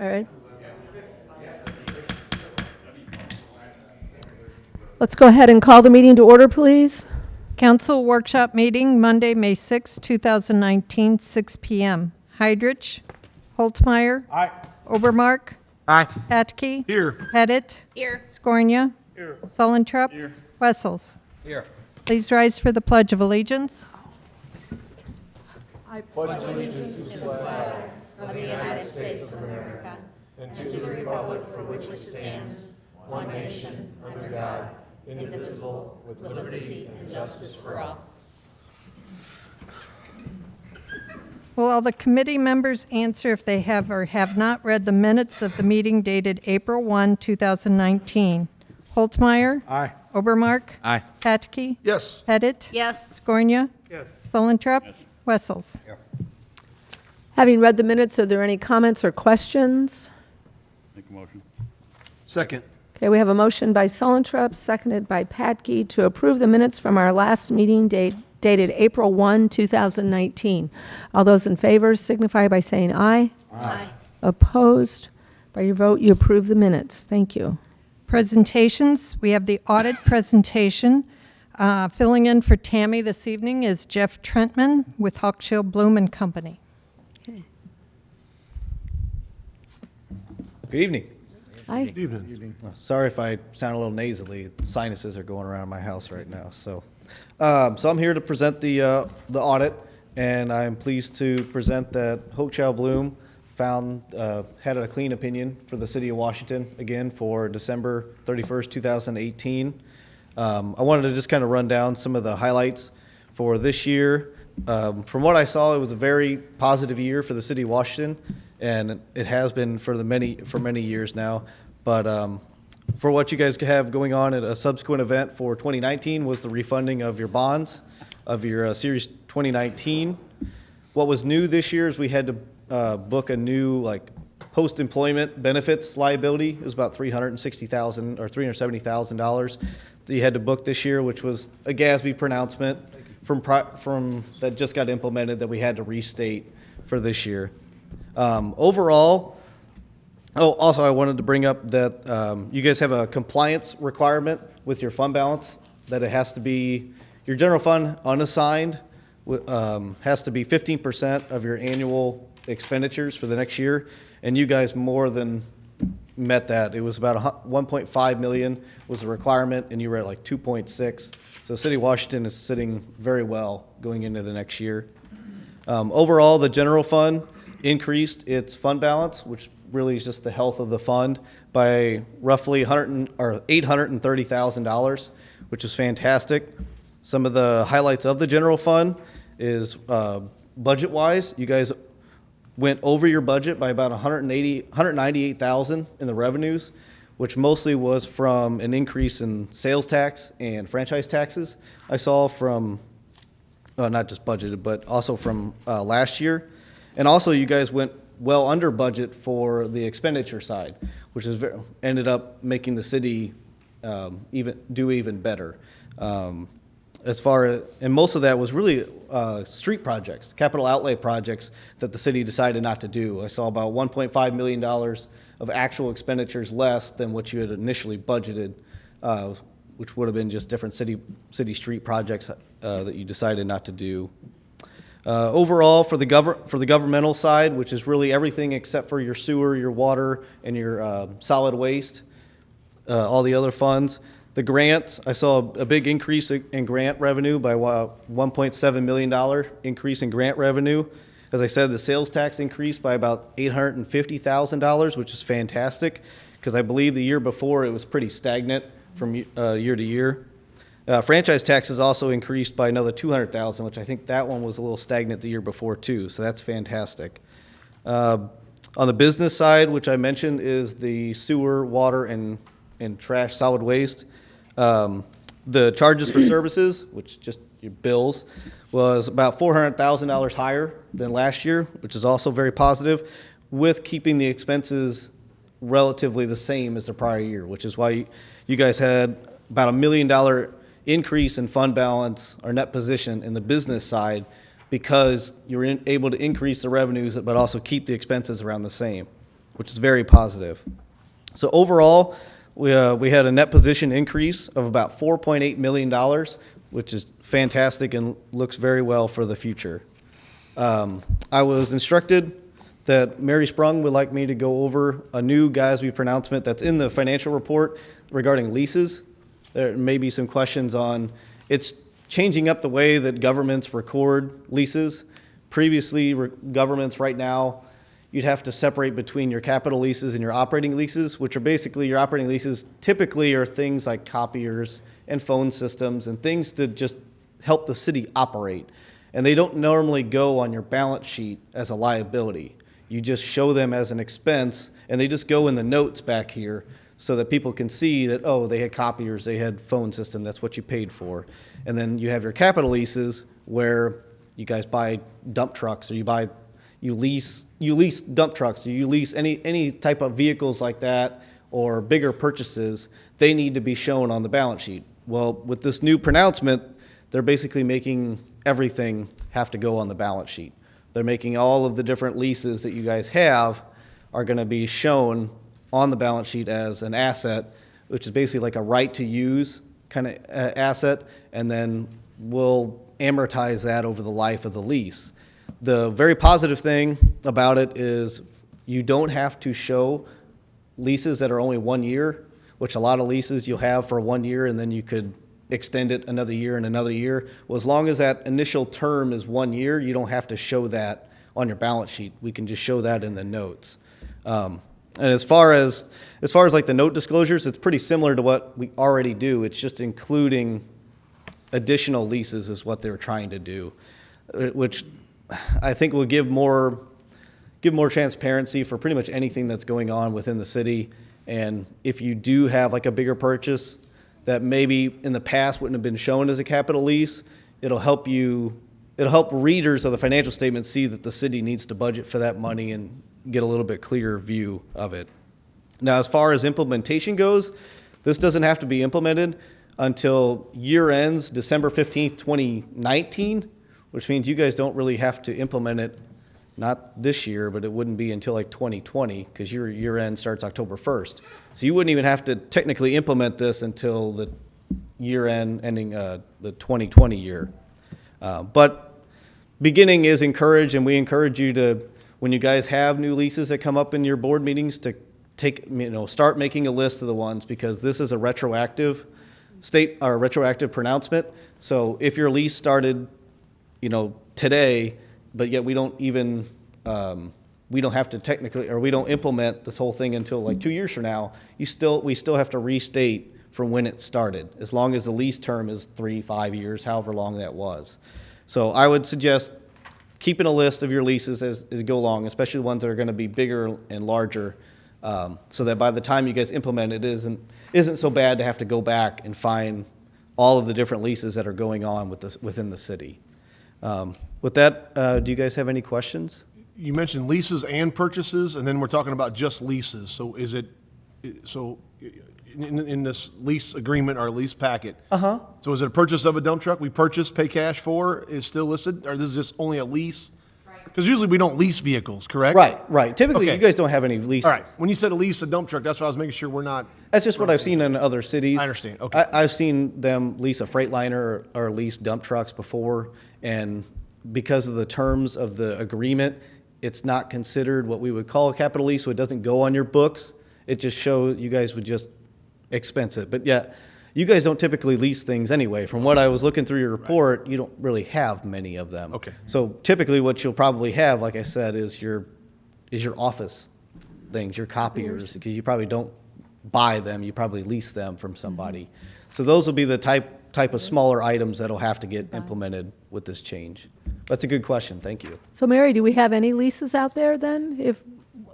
All right. Let's go ahead and call the meeting to order, please. Council workshop meeting, Monday, May 6, 2019, 6 p.m. Heidrich, Holtmeyer. Aye. Obermark. Aye. Patke. Here. Pettit. Here. Scornia. Here. Sullentrup. Here. Wessels. Here. Please rise for the Pledge of Allegiance. Will all the committee members answer if they have or have not read the minutes of the meeting dated April 1, 2019? Holtmeyer. Aye. Obermark. Aye. Patke. Yes. Pettit. Yes. Scornia. Yes. Sullentrup. Wessels. Having read the minutes, are there any comments or questions? Make a motion. Second. Okay, we have a motion by Sullentrup, seconded by Patke, to approve the minutes from our last meeting dated April 1, 2019. All those in favor signify by saying aye. Aye. Opposed? By your vote, you approve the minutes. Thank you. Presentations, we have the audit presentation. Filling in for Tammy this evening is Jeff Trentman with Hawkshill Bloom and Company. Good evening. Aye. Good evening. Sorry if I sound a little nasally. Sinuses are going around my house right now. So I'm here to present the audit, and I'm pleased to present that Hochschild Bloom had a clean opinion for the City of Washington again for December 31st, 2018. I wanted to just kind of run down some of the highlights for this year. From what I saw, it was a very positive year for the City of Washington, and it has been for many years now. But for what you guys have going on at a subsequent event for 2019 was the refunding of your bonds of your Series 2019. What was new this year is we had to book a new post-employment benefits liability. It was about $360,000 or $370,000 that you had to book this year, which was a GASB pronouncement from that just got implemented that we had to restate for this year. Overall, also I wanted to bring up that you guys have a compliance requirement with your fund balance, that it has to be, your general fund unassigned has to be 15% of your annual expenditures for the next year, and you guys more than met that. It was about 1.5 million was the requirement, and you were at like 2.6. So City of Washington is sitting very well going into the next year. Overall, the general fund increased its fund balance, which really is just the health of the fund, by roughly $830,000, which is fantastic. Some of the highlights of the general fund is budget-wise, you guys went over your budget by about $198,000 in the revenues, which mostly was from an increase in sales tax and franchise taxes. I saw from, not just budgeted, but also from last year. And also you guys went well under budget for the expenditure side, which is ended up making the city even better. As far as, and most of that was really street projects, capital outlay projects that the city decided not to do. I saw about $1.5 million of actual expenditures less than what you had initially budgeted, which would have been just different city street projects that you decided not to do. Overall, for the governmental side, which is really everything except for your sewer, your water, and your solid waste, all the other funds. The grants, I saw a big increase in grant revenue by $1.7 million increase in grant revenue. As I said, the sales tax increased by about $850,000, which is fantastic, because I believe the year before it was pretty stagnant from year to year. Franchise taxes also increased by another $200,000, which I think that one was a little stagnant the year before too, so that's fantastic. On the business side, which I mentioned, is the sewer, water, and trash solid waste. The charges for services, which just your bills, was about $400,000 higher than last year, which is also very positive, with keeping the expenses relatively the same as the prior year, which is why you guys had about $1 million increase in fund balance or net position in the business side, because you were able to increase the revenues but also keep the expenses around the same. which is very positive. So overall, we had a net position increase of about $4.8 million, which is fantastic and looks very well for the future. I was instructed that Mary Sprung would like me to go over a new GASB pronouncement that's in the financial report regarding leases. There may be some questions on, it's changing up the way that governments record leases. Previously, governments right now, you'd have to separate between your capital leases and your operating leases, which are basically your operating leases typically are things like copiers and phone systems and things to just help the city operate. And they don't normally go on your balance sheet as a liability. You just show them as an expense, and they just go in the notes back here so that people can see that, oh, they had copiers, they had phone system, that's what you paid for. And then you have your capital leases where you guys buy dump trucks, or you lease dump trucks, or you lease any type of vehicles like that, or bigger purchases. They need to be shown on the balance sheet. Well, with this new pronouncement, they're basically making everything have to go on the balance sheet. They're making all of the different leases that you guys have are going to be shown on the balance sheet as an asset, which is basically like a right to use kind of asset, and then we'll amortize that over the life of the lease. The very positive thing about it is you don't have to show leases that are only 1 year, which a lot of leases you'll have for 1 year and then you could extend it another year and another year. Well, as long as that initial term is 1 year, you don't have to show that on your balance sheet. We can just show that in the notes. And as far as like the note disclosures, it's pretty similar to what we already do. It's just including additional leases is what they're trying to do, which I think will give more transparency for pretty much anything that's going on within the city. And if you do have like a bigger purchase that maybe in the past wouldn't have been shown as a capital lease, it'll help readers of the financial statement see that the city needs to budget for that money and get a little bit clearer view of it. Now, as far as implementation goes, this doesn't have to be implemented until year ends December 15th, 2019, which means you guys don't really have to implement it, not this year, but it wouldn't be until like 2020 because your year end starts October 1st. So you wouldn't even have to technically implement this until the year end ending the 2020 year. But beginning is encouraged, and we encourage you to, when you guys have new leases that come up in your board meetings, to start making a list of the ones, because this is a retroactive pronouncement. So if your lease started, today, but yet we don't have to technically, or we don't implement this whole thing until like 2 years from now, we still have to restate from when it started, as long as the lease term is 3-5 years, however long that was. So I would suggest keeping a list of your leases as you go along, especially the ones that are going to be bigger and larger, so that by the time you guys implement it, isn't so bad to have to go back and find all of the different leases that are going on within the city. With that, do you guys have any questions? You mentioned leases and purchases, and then we're talking about just leases. So is it, in this lease agreement or lease packet? Uh-huh. So is it a purchase of a dump truck we purchase, pay cash for, is still listed? Or this is just only a lease? Because usually we don't lease vehicles, correct? Right. Typically, Okay. you guys don't have any leases. All right. When you said a lease, a dump truck, that's why I was making sure we're not. That's just what I've seen in other cities. I understand. Okay. I've seen them lease a Freightliner or lease dump trucks before, and because of the terms of the agreement, it's not considered what we would call a capital lease, so it doesn't go on your books. It just shows you guys would just expense it. But yeah, you guys don't typically lease things anyway. From what I was looking through your report, you don't really have many of them. Okay. So typically what you'll probably have, like I said, is your office things, your copiers, because you probably don't buy them, you probably lease them from somebody. So those will be the type of smaller items that'll have to get implemented with this change. That's a good question, thank you. So Mary, do we have any leases out there then? If,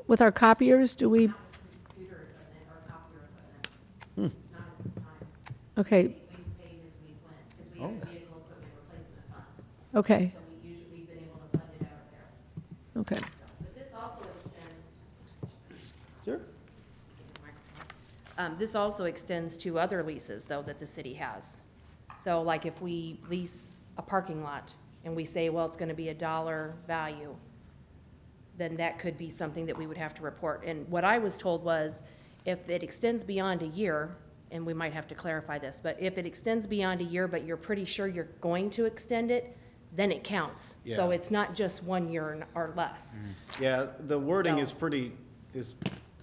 with our copiers, do we? Computer equipment or copier equipment, not at this time. Okay, We paid as we went, because we have a vehicle equipment replacement fund. okay, So we've been able to fund it out of there. okay. So, but this also extends. Sure. This also extends to other leases, though, that the city has. So like if we lease a parking lot and we say, well, it's gonna be $1 value, then that could be something that we would have to report. And what I was told was, if it extends beyond a year, and we might have to clarify this, but if it extends beyond a year, but you're pretty sure you're going to extend it, then it counts. So Yeah. it's not just 1 year or less. Yeah, the wording So- is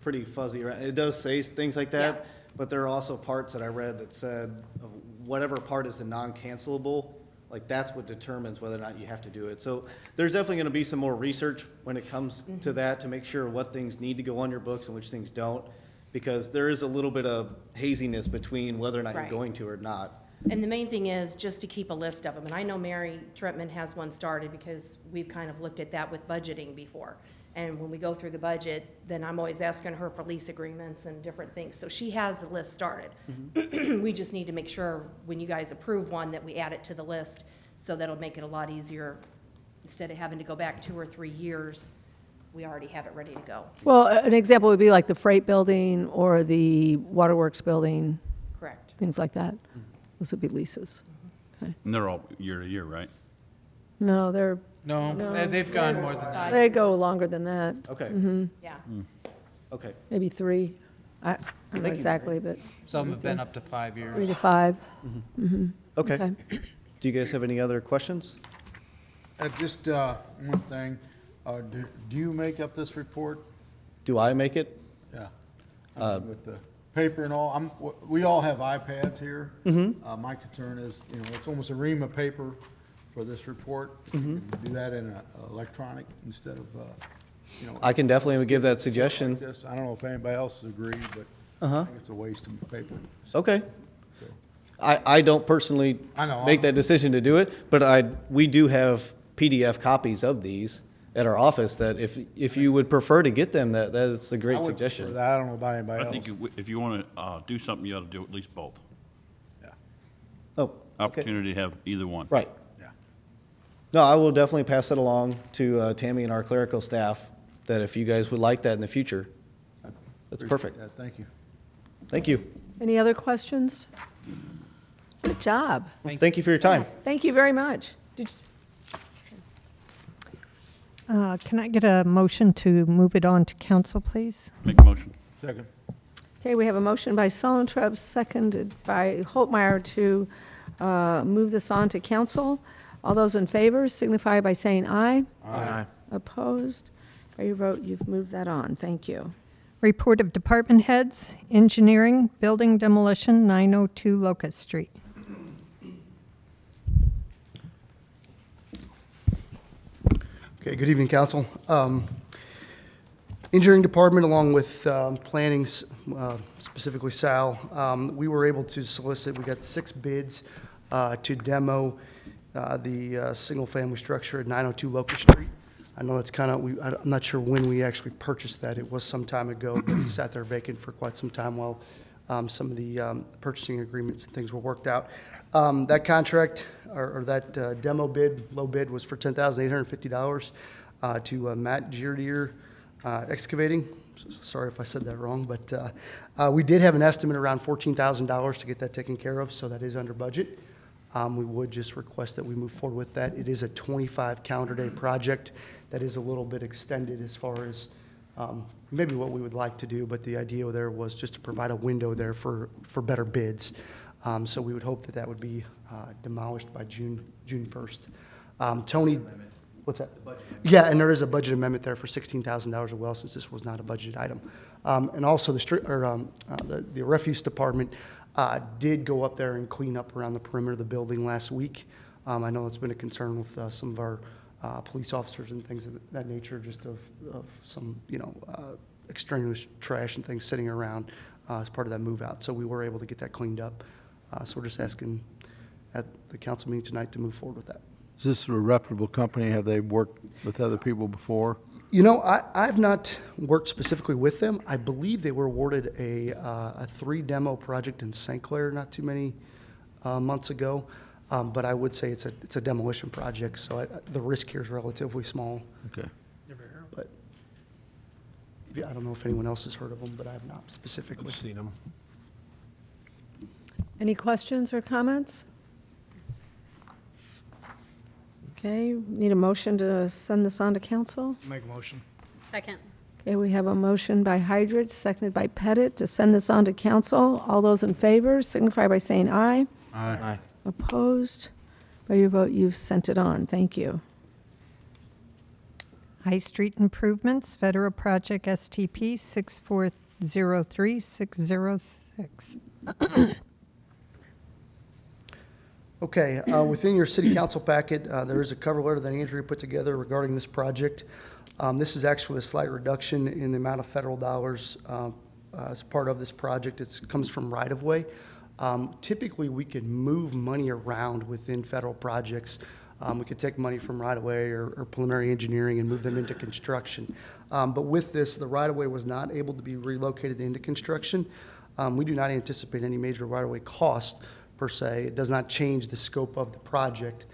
pretty fuzzy, right? It does say things like Yeah. that, but there are also parts that I read that said of whatever part is the non-cancelable, like that's what determines whether or not you have to do it. So there's definitely gonna be some more research when it comes Mm-hmm. to that, to make sure what things need to go on your books and which things don't, because there is a little bit of haziness between whether or not you're Right. going to or not. And the main thing is just to keep a list of them. And I know Mary Trentman has one started because we've kind of looked at that with budgeting before. And when we go through the budget, then I'm always asking her for lease agreements and different things. So she has the list started. We just need to make sure when you guys approve one that we add it to the list. So that'll make it a lot easier. Instead of having to go back 2 or 3 years, we already have it ready to go. Well, an example would be like the freight building or the waterworks building, Correct. things like that. Those would be leases. And they're all year to year, right? No, No, No. they've gone more than that. they go longer than that, Okay, Yeah. okay. maybe 3. I don't know Thank you. exactly, but Some have been up to 5 3 years. to 5. Okay. Okay. Do you guys have any other questions? Just one thing, do you make up this report? Do I make it? Yeah. With the paper and all, we all have iPads here. My concern is, it's almost a ream of paper for this report. So you can do that in electronic instead of, I can definitely give that like suggestion. this. I don't know if anybody else agrees, but I think it's a waste of paper. Okay. So, I don't personally I know, make I'm- that decision to do it, but we do have PDF copies of these at our office that if you would prefer to get them, that is a I great would suggestion. prefer that. I don't know about anybody I else. think if you want to do something, you ought to do at least both. Yeah. Oh, okay. Opportunity to have either one. Right. Yeah. No, I will definitely pass that along to Tammy and our clerical staff, that if you guys would like that in the future, that's Appreciate perfect. that. Thank you. Thank you. Any other questions? Good job. Thank you for your time. Thank you very much. Can I get a motion to move it on to council, please? Make a motion. Second. Okay, we have a motion by Solentrup, seconded by Holtmeyer to move this on to council. All those in favor signify by saying aye. Aye. Opposed? By your vote, you've moved that on. Thank you. Report of department heads, engineering, building demolition, 902 Locust Street. Okay, good evening, council. Engineering department, along with planning, specifically Sal, we were able to solicit, we got 6 bids to demo the single-family structure at 902 Locust Street. I know it's kind of, I'm not sure when we actually purchased that. It was some time ago, but it sat there vacant for quite some time while some of the purchasing agreements and things were worked out. That contract, or that demo bid, low bid, was for $10,850 to Matt Giardier Excavating. Sorry if I said that wrong, but we did have an estimate around $14,000 to get that taken care of, so that is under budget. We would just request that we move forward with that. It is a 25 calendar day project that is a little bit extended as far as maybe what we would like to do, but the idea there was just to provide a window there for better bids. So we would hope that that would be demolished by June 1st. Tony, what's that? Yeah, and there is a budget amendment there for $16,000 as well, since this was not a budget item. And also the refuse department did go up there and clean up around the perimeter of the building last week. I know it's been a concern with some of our police officers and things of that nature, just of some, extraneous trash and things sitting around as part of that move out. So we were able to get that cleaned up. So we're just asking at the council meeting tonight to move forward with that. Is this a reputable company? Have they worked with other people before? I've not worked specifically with them. I believe they were awarded a 3 demo project in St. Clair not too many months ago. But I would say it's a demolition project, so the risk here is relatively small. Okay. But I don't know if anyone else has heard of them, but I have not specifically. I've seen them. Any questions or comments? Okay, need a motion to send this on to council? Make a motion. Second. Okay, we have a motion by Hydrich, seconded by Pettit, to send this on to council. All those in favor signify by saying aye. Aye. Opposed? By your vote, you've sent it on. Thank you. High Street Improvements, Federal Project STP 6403606. Okay, within your city council packet, there is a cover letter that Andrea put together regarding this project. This is actually a slight reduction in the amount of federal dollars as part of this project. It comes from right-of-way. Typically, we can move money around within federal projects. We could take money from right-of-way or preliminary engineering and move them into construction. But with this, the right-of-way was not able to be relocated into construction. We do not anticipate any major right-of-way cost per se. It does not change the scope of the project.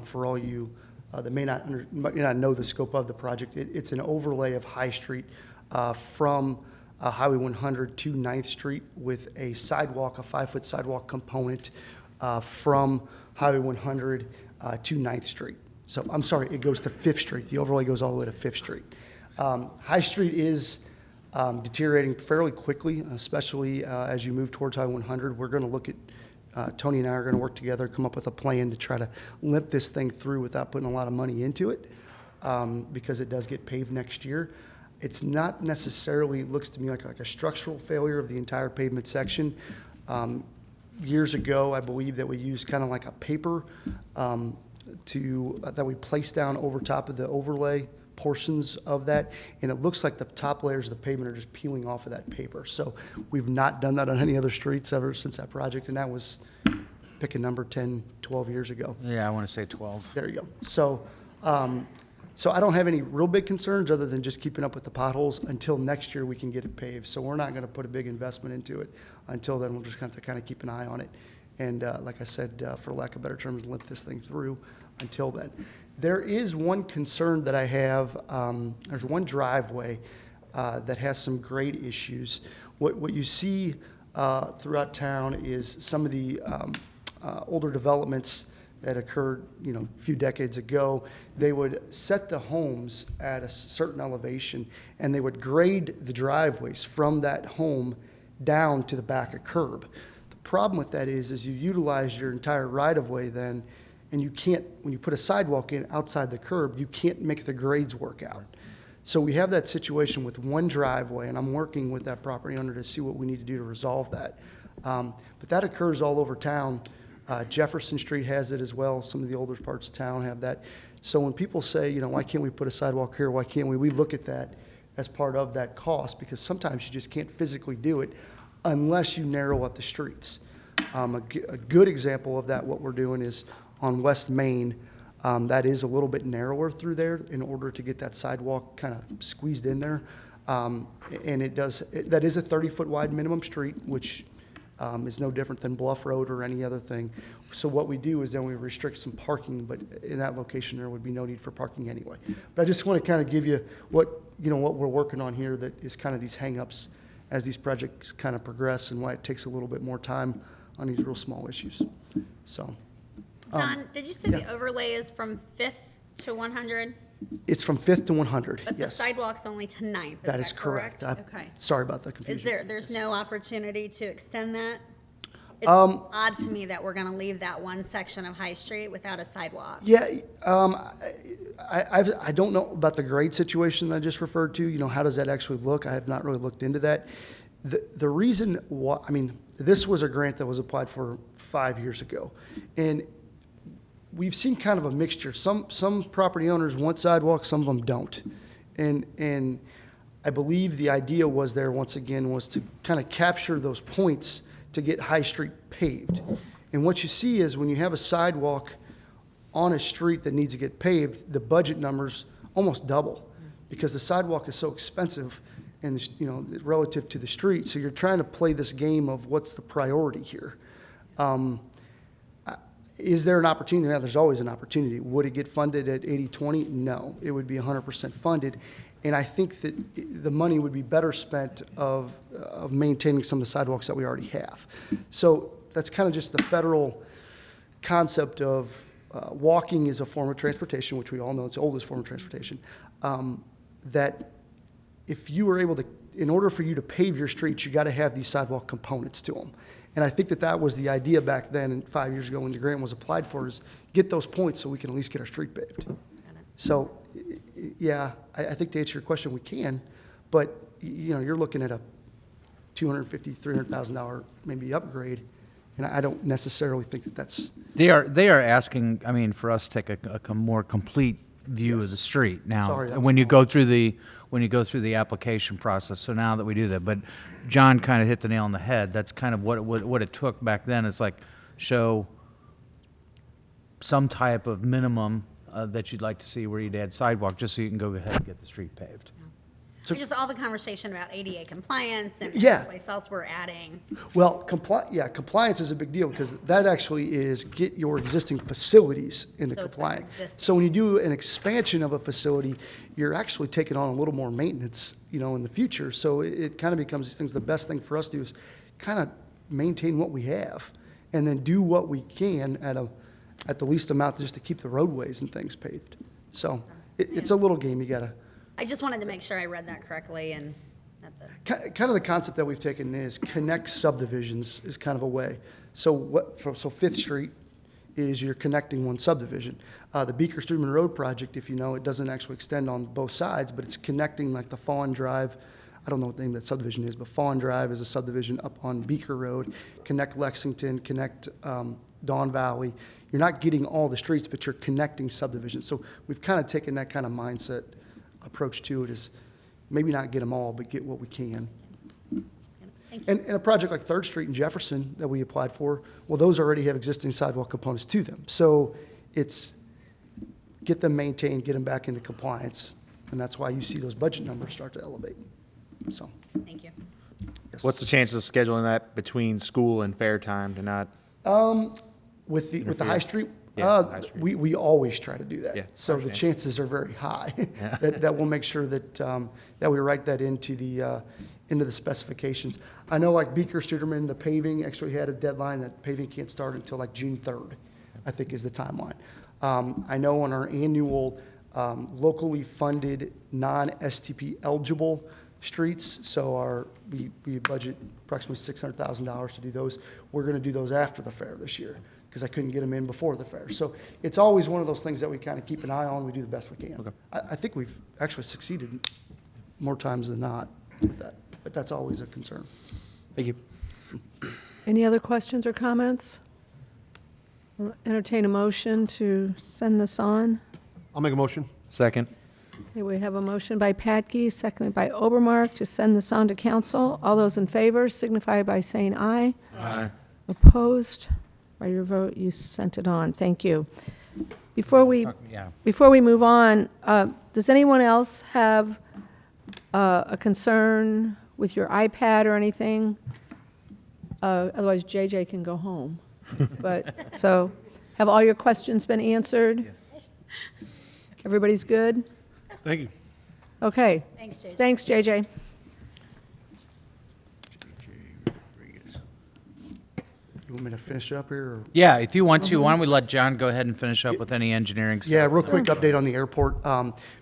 For all you that may not know the scope of the project, it's an overlay of High Street from Highway 100 to 9th Street with a sidewalk, a 5-foot sidewalk component from Highway 100 to 9th Street. So I'm sorry, it goes to 5th Street. The overlay goes all the way to 5th Street. High Street is deteriorating fairly quickly, especially as you move towards Highway 100. We're going to look at, Tony and I are going to work together, come up with a plan to try to limp this thing through without putting a lot of money into it, because it does get paved next year. It's not necessarily, it looks to me like a structural failure of the entire pavement section. Years ago, I believe that we used kind of like a paper that we placed down over top of the overlay portions of that, and it looks like the top layers of the pavement are just peeling off of that paper. So we've not done that on any other streets ever since that project, and that was, pick a number, 10, 12 years ago. Yeah, I want to say 12. There you go. So, so I don't have any real big concerns other than just keeping up with the potholes until next year we can get it paved. So we're not going to put a big investment into it. Until then, we'll just have to kind of keep an eye on it. And like I said, for lack of better terms, limp this thing through until then. There is one concern that I have. There's one driveway that has some grade issues. What you see throughout town is some of the older developments that occurred, a few decades ago. They would set the homes at a certain elevation, and they would grade the driveways from that home down to the back of curb. The problem with that is you utilize your entire right-of-way then, and you can't, when you put a sidewalk in outside the curb, you can't make the grades work out. So we have that situation with one driveway, and I'm working with that property owner to see what we need to do to resolve that. But that occurs all over town. Jefferson Street has it as well. Some of the older parts of town have that. So when people say, why can't we put a sidewalk here? Why can't we? We look at that as part of that cost, because sometimes you just can't physically do it unless you narrow up the streets. A good example of that, what we're doing is on West Main. That is a little bit narrower through there in order to get that sidewalk kind of squeezed in there. And that is a 30-foot wide minimum street, which is no different than Bluff Road or any other thing. So what we do is then we restrict some parking, but in that location there would be no need for parking anyway. But I just want to kind of give you what we're working on here, that is kind of these hang-ups as these projects kind of progress, and why it takes a little bit more time on these real small issues. So John, did you say the overlay is from 5th to 100? it's from 5th to 100, But the yes. sidewalk's only to 9th, That is correct. Okay. Sorry about the Is confusion. there's no opportunity to extend that? It's odd to me that we're gonna leave that one section of High Street without a sidewalk. Yeah, I don't know about the grade situation that I just referred to. How does that actually look? I have not really looked into that. The reason why, this was a grant that was applied for 5 years ago. And we've seen kind of a mixture. Some property owners want sidewalks, some of them don't. And I believe the idea was there, once again, was to kind of capture those points to get High Street paved. And what you see is when you have a sidewalk on a street that needs to get paved, the budget numbers almost double, because the sidewalk is so expensive and, relative to the street. So you're trying to play this game of what's the priority here. Is there an opportunity? Now, there's always an opportunity. Would it get funded at 80/20? No, it would be 100% funded. And I think that the money would be better spent of maintaining some of the sidewalks that we already have. So that's kind of just the federal concept of walking is a form of transportation, which we all know it's the oldest form of transportation, that if you were able to, in order for you to pave your streets, you got to have these sidewalk components to them. And I think that that was the idea back then, and 5 years ago when the grant was applied for, is get those points so we can at least get our street paved. So, yeah, I think to answer your question, we can, but, you know, you're looking at a $250,000, $300,000 maybe upgrade, and I don't necessarily think that that's, They are asking, I mean, for us to take a more complete view of the street now. Sorry, that When you go through the application process, so now that we do that, but John kind of hit the nail on the head. That's kind of what it took back then. It's like, show some type of minimum that you'd like to see where you'd add sidewalk, just so you can go ahead and get the street paved. Just all the conversation about ADA compliance and Yeah. someplace else we're adding. well, compliance is a big deal because that actually is get your existing facilities into So it's better compliance. existing. So when you do an expansion of a facility, you're actually taking on a little more maintenance, you know, in the future. So it kind of becomes these things. The best thing for us to do is kind of maintain what we have and then do what we can at the least amount just to keep the roadways and things paved. So it's a little game you gotta. I just wanted to make sure I read that correctly and at the. Kind of the concept that we've taken is connect subdivisions is kind of a way. So so Fifth Street is you're connecting one subdivision. The Beaker Streetman Road project, if you know, it doesn't actually extend on both sides, but it's connecting like the Fawn Drive. I don't know what the name of that subdivision is, but Fawn Drive is a subdivision up on Beaker Road. Connect Lexington, connect Dawn Valley. You're not getting all the streets, but you're connecting subdivisions. So we've kind of taken that kind of mindset approach to it, is maybe not get them all, but get what we can. Thank you. And a project like Third Street in Jefferson that we applied for, well, those already have existing sidewalk components to them. So it's get them maintained, get them back into compliance, and that's why you see those budget numbers start to elevate. So, Thank you. yes. What's the chances of scheduling that between school and fair time to not? With the High Street, Yeah, the High Street. we always try to do that. Yeah, So I the understand. chances are very high that we'll make sure that, that we write that into the specifications. I know like Beaker Streeterman, the paving actually had a deadline that paving can't start until like June 3rd, I think is the timeline. I know on our annual locally funded non-STP eligible streets, so we budget approximately $600,000 to do those. We're going to do those after the fair this year because I couldn't get them in before the fair. So it's always one of those things that we kind of keep an eye on. We do the best we can. I think we've actually succeeded more times than not with that, but that's always a concern. Thank you. Any other questions or comments? I'll entertain a motion to send this on. I'll make a motion. Second. Okay, we have a motion by Patke, seconded by Obermark, to send this on to council. All those in favor signify by saying aye. Aye. Opposed? By your vote, you sent it on. Thank you. Before we move on, does anyone else have a concern with your iPad or anything? Otherwise, JJ can go home. But, so, have all your questions been answered? Yes. Everybody's good? Thank you. Okay. Thanks, JJ. Thanks, JJ. You want me to finish up here? Or? Yeah, if you want to, why don't we let John go ahead and finish up with any engineering stuff? Yeah, real quick update on the airport.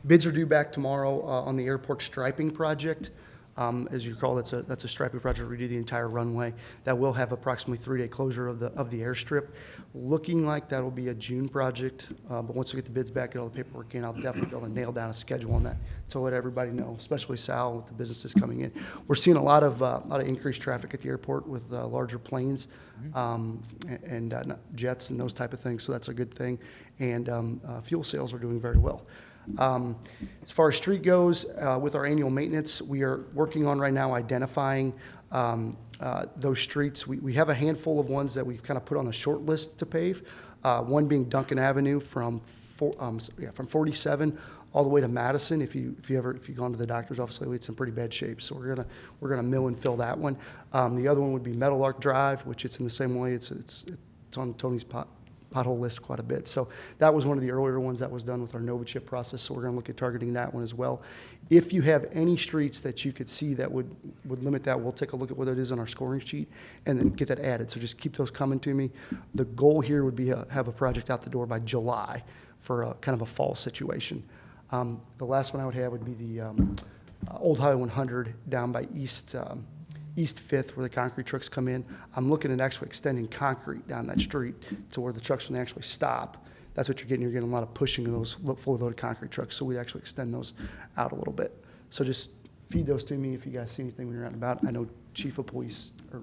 Bids are due back tomorrow on the airport striping project. As you recall, that's a striping project, redo the entire runway. That will have approximately 3-day closure of the airstrip. Looking like that'll be a June project, but once we get the bids back and all the paperwork in, I'll definitely be able to nail down a schedule on that to let everybody know, especially Sal with the businesses coming in. We're seeing a lot of increased traffic at the airport with larger planes and jets and those type of things, so that's a good thing. And fuel sales are doing very well. As far as street goes, with our annual maintenance, we are working on right now identifying those streets. We have a handful of ones that we've kind of put on the short list to pave. One being Duncan Avenue from 47 all the way to Madison. If you've gone to the doctor's office lately, it's in pretty bad shape. So we're gonna mill and fill that one. The other one would be Metal Arc Drive, which it's in the same way. It's on Tony's pothole list quite a bit. So that was one of the earlier ones that was done with our NovaChip process, so we're going to look at targeting that one as well. If you have any streets that you could see that would limit that, we'll take a look at what it is on our scoring sheet and then get that added. So just keep those coming to me. The goal here would be have a project out the door by July for a kind of a fall situation. The last one I would have would be the Old Highway 100 down by East 5th where the concrete trucks come in. I'm looking at actually extending concrete down that street to where the trucks can actually stop. That's what you're getting. You're getting a lot of pushing of those fully loaded concrete trucks, so we'd actually extend those out a little bit. So just feed those to me if you guys see anything when you're out and about. I know Chief of Police, or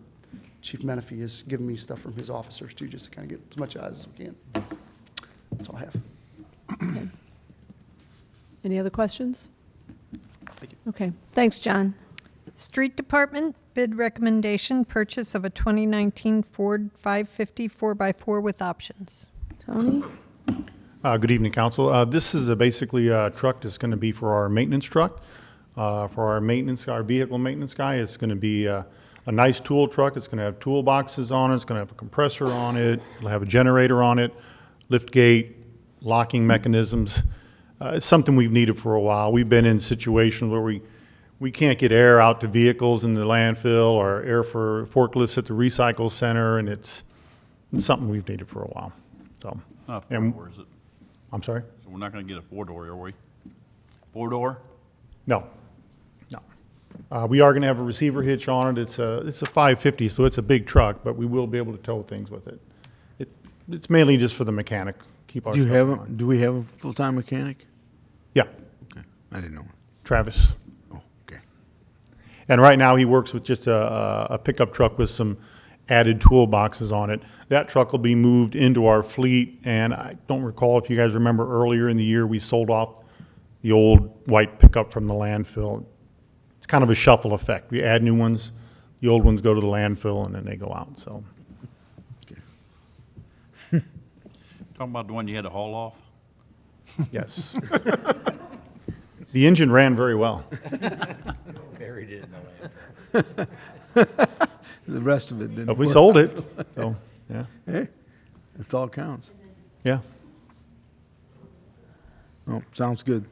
Chief Menifee, has given me stuff from his officers too, just to kind of get as much eyes as we can. That's all I have. Any other questions? Thank you. Okay, thanks, John. Street Department, bid recommendation, purchase of a 2019 Ford 550 4x4 with options. Tony? Good evening, council. This is basically a truck that's going to be for our maintenance truck. For our maintenance, our vehicle maintenance guy, it's going to be a nice tool truck. It's going to have toolboxes on it. It's going to have a compressor on it. It'll have a generator on it, lift gate, locking mechanisms. It's something we've needed for a while. We've been in situations where we can't get air out to vehicles in the landfill or air for forklifts at the recycle center, and it's something we've needed for a while. So, Not a and- four-door, is it? I'm sorry? So we're not gonna get a four-door, are we? Four-door? No, no. We are going to have a receiver hitch on it. It's a 550, so it's a big truck, but we will be able to tow things with it. It's mainly just for the mechanic, keep our Do you stuff have, going. do we have a full-time mechanic? Yeah, Okay, I didn't know. Travis. Oh, okay. And right now, he works with just a pickup truck with some added toolboxes on it. That truck will be moved into our fleet, and I don't recall if you guys remember earlier in the year, we sold off the old white pickup from the landfill. It's kind of a shuffle effect. We add new ones, the old ones go to the landfill, and then they go out, so. Talking about the one you had to haul off? Yes. The engine ran very well. Buried it in the land. The rest of it didn't But we work. sold it, so, yeah, Hey, that's all counts. yeah. Oh, sounds good.